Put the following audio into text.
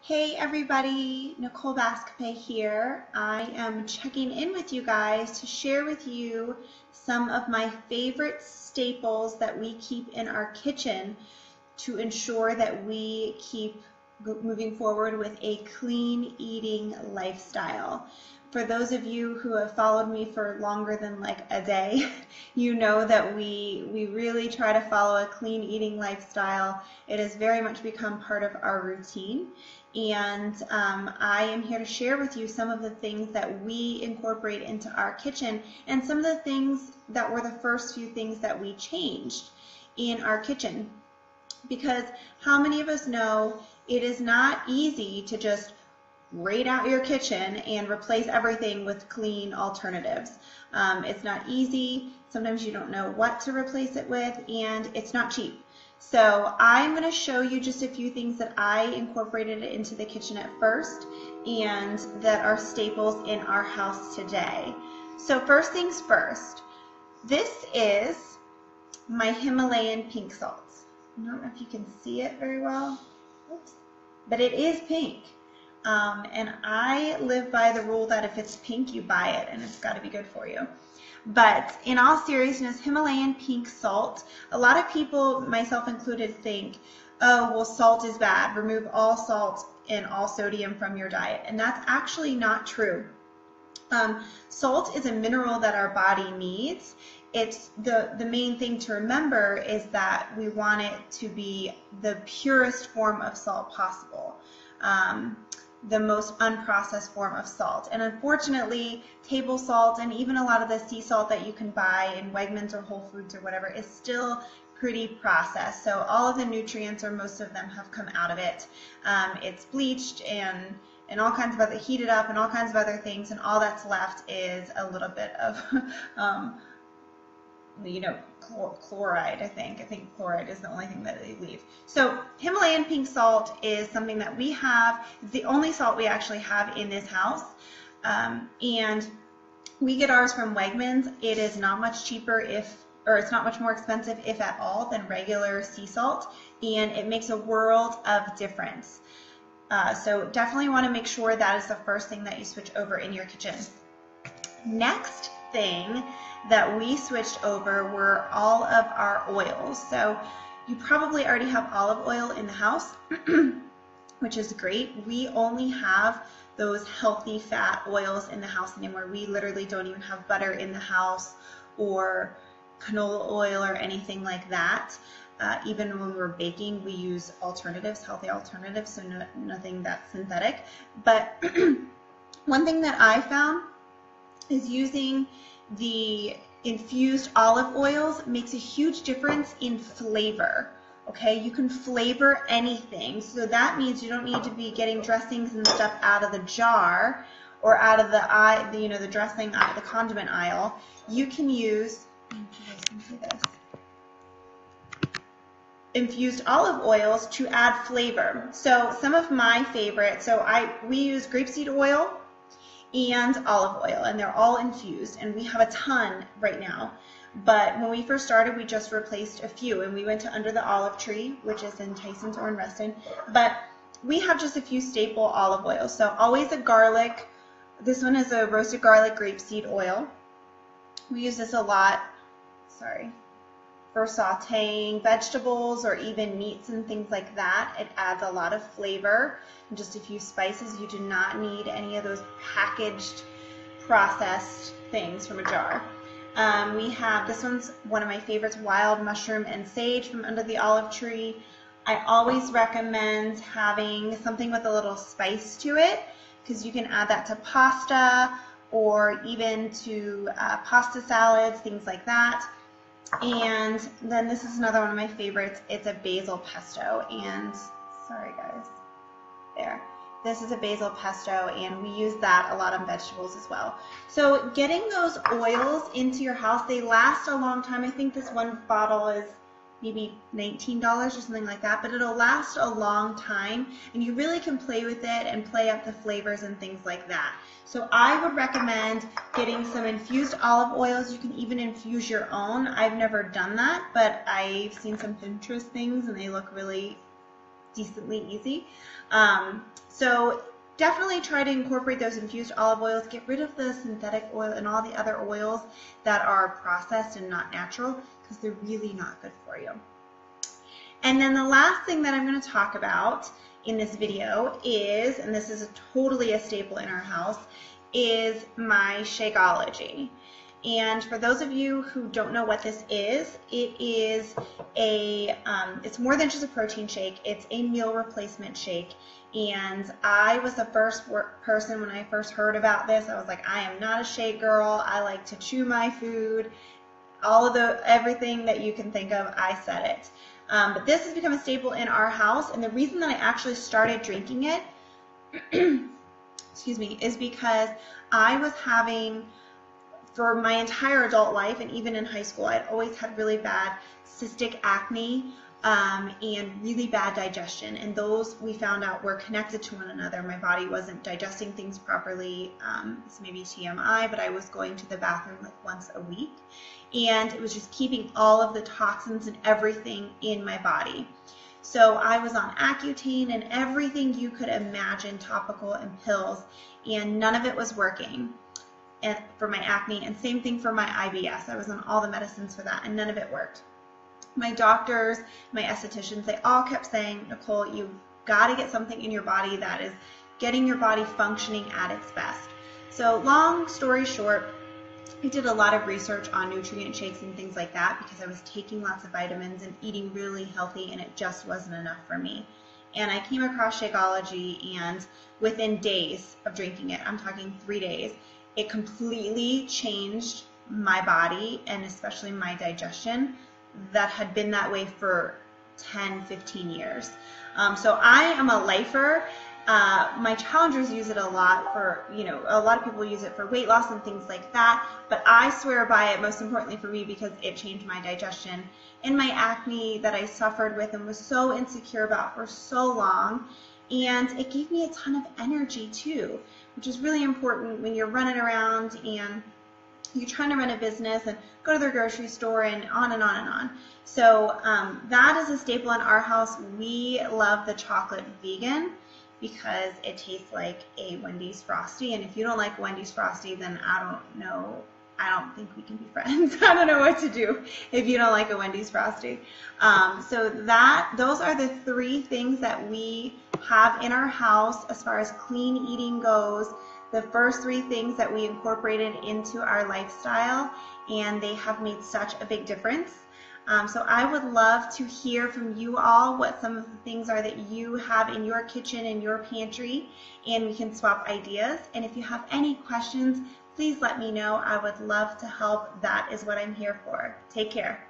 Hey everybody, Nicole Bascape here. I am checking in with you guys to share with you some of my favorite staples that we keep in our kitchen to ensure that we keep moving forward with a clean eating lifestyle. For those of you who have followed me for longer than like a day, you know that we really try to follow a clean eating lifestyle. It has very much become part of our routine. And I am here to share with you some of the things that we incorporate into our kitchen and some of the things that were the first few things that we changed in our kitchen. Because how many of us know it is not easy to just raid out your kitchen and replace everything with clean alternatives. It's not easy. Sometimes you don't know what to replace it with, and it's not cheap. So I'm going to show you just a few things that I incorporated into the kitchen at first and that are staples in our house today. So first things first, this is my Himalayan pink salt. I don't know if you can see it very well, oops, but it is pink. And I live by the rule that if it's pink, you buy it, and it's got to be good for you. But in all seriousness, Himalayan pink salt, a lot of people, myself included, think, oh, well, salt is bad. Remove all salt and all sodium from your diet. And that's actually not true. Salt is a mineral that our body needs. It's the main thing to remember is that we want it to be the purest form of salt possible. The most unprocessed form of salt. And unfortunately, table salt and even a lot of the sea salt that you can buy in Wegmans or Whole Foods or whatever is still pretty processed. So all of the nutrients, or most of them, have come out of it. It's bleached and all kinds of other, heated up and all kinds of other things, and all that's left is a little bit of chloride, I think chloride is the only thing that they leave. So Himalayan pink salt is something that we have. It's the only salt we actually have in this house. And we get ours from Wegmans. It is not much cheaper it's not much more expensive, if at all, than regular sea salt. And it makes a world of difference. So definitely want to make sure that is the first thing that you switch over in your kitchen. Next thing that we switched over were all of our oils. So you probably already have olive oil in the house, which is great. We only have those healthy fat oils in the house anymore. We literally don't even have butter in the house or canola oil or anything like that. Even when we're baking, we use alternatives, healthy alternatives, so nothing that's synthetic. But one thing that I found is using the infused olive oils makes a huge difference in flavor. Okay, you can flavor anything, so that means you don't need to be getting dressings and stuff out of the jar or out of the dressing out of the condiment aisle. You can use infused olive oils to add flavor. So some of my favorites, we use grapeseed oil and olive oil, and they're all infused, and we have a ton right now. But when we first started, we just replaced a few, and we went to Under the Olive Tree, which is in Tyson's or in Reston. But we have just a few staple olive oils. So always a garlic. This one is a roasted garlic grapeseed oil. We use this a lot, for sauteing vegetables or even meats and things like that. It adds a lot of flavor and just a few spices. You do not need any of those packaged, processed things from a jar. We have, this one's one of my favorites, wild mushroom and sage from Under the Olive Tree. I always recommend having something with a little spice to it, because you can add that to pasta or even to pasta salads, things like that. And then this is another one of my favorites. It's a basil pesto, and sorry guys, there. This is a basil pesto, and we use that a lot on vegetables as well. So getting those oils into your house, they last a long time. I think this one bottle is maybe $19 or something like that, but it'll last a long time, and you really can play with it and play up the flavors and things like that. So I would recommend getting some infused olive oils. You can even infuse your own. I've never done that, but I've seen some Pinterest things, and they look really decently easy. So definitely try to incorporate those infused olive oils. Get rid of the synthetic oil and all the other oils that are processed and not natural, because they're really not good for you. And then the last thing that I'm going to talk about in this video is, and this is totally a staple in our house, is my Shakeology. And for those of you who don't know what this is, it is it's more than just a protein shake. It's a meal replacement shake. And I was the first person, when I first heard about this, I was like, I am not a shake girl. I like to chew my food. Everything that you can think of, I said it. But this has become a staple in our house. And the reason that I actually started drinking it, excuse me, is because I was having, for my entire adult life and even in high school, I'd always had really bad cystic acne and really bad digestion. And those, we found out, were connected to one another. My body wasn't digesting things properly. This may be TMI, but I was going to the bathroom like once a week. And it was just keeping all of the toxins and everything in my body. So I was on Accutane and everything you could imagine, topical and pills, and none of it was working. And for my acne, and same thing for my IBS. I was on all the medicines for that, and none of it worked. My doctors, my estheticians, they all kept saying, Nicole, you've got to get something in your body that is getting your body functioning at its best. So long story short, I did a lot of research on nutrient shakes and things like that because I was taking lots of vitamins and eating really healthy, and it just wasn't enough for me. And I came across Shakeology, and within days of drinking it, I'm talking 3 days, it completely changed my body and especially my digestion that had been that way for 10, 15 years. So I am a lifer. My challengers use it a lot for, a lot of people use it for weight loss and things like that, but I swear by it most importantly for me because it changed my digestion and my acne that I suffered with and was so insecure about for so long. And it gave me a ton of energy too, which is really important when you're running around and you're trying to run a business and go to the grocery store and on and on and on. So that is a staple in our house. We love the chocolate vegan because it tastes like a Wendy's Frosty. And if you don't like Wendy's Frosty, then I don't know. I don't think we can be friends. I don't know what to do if you don't like a Wendy's Frosty. So those are the 3 things that we have in our house as far as clean eating goes. The first 3 things that we incorporated into our lifestyle, and they have made such a big difference. So I would love to hear from you all what some of the things are that you have in your kitchen, in your pantry, and we can swap ideas. And if you have any questions, please let me know. I would love to help. That is what I'm here for. Take care.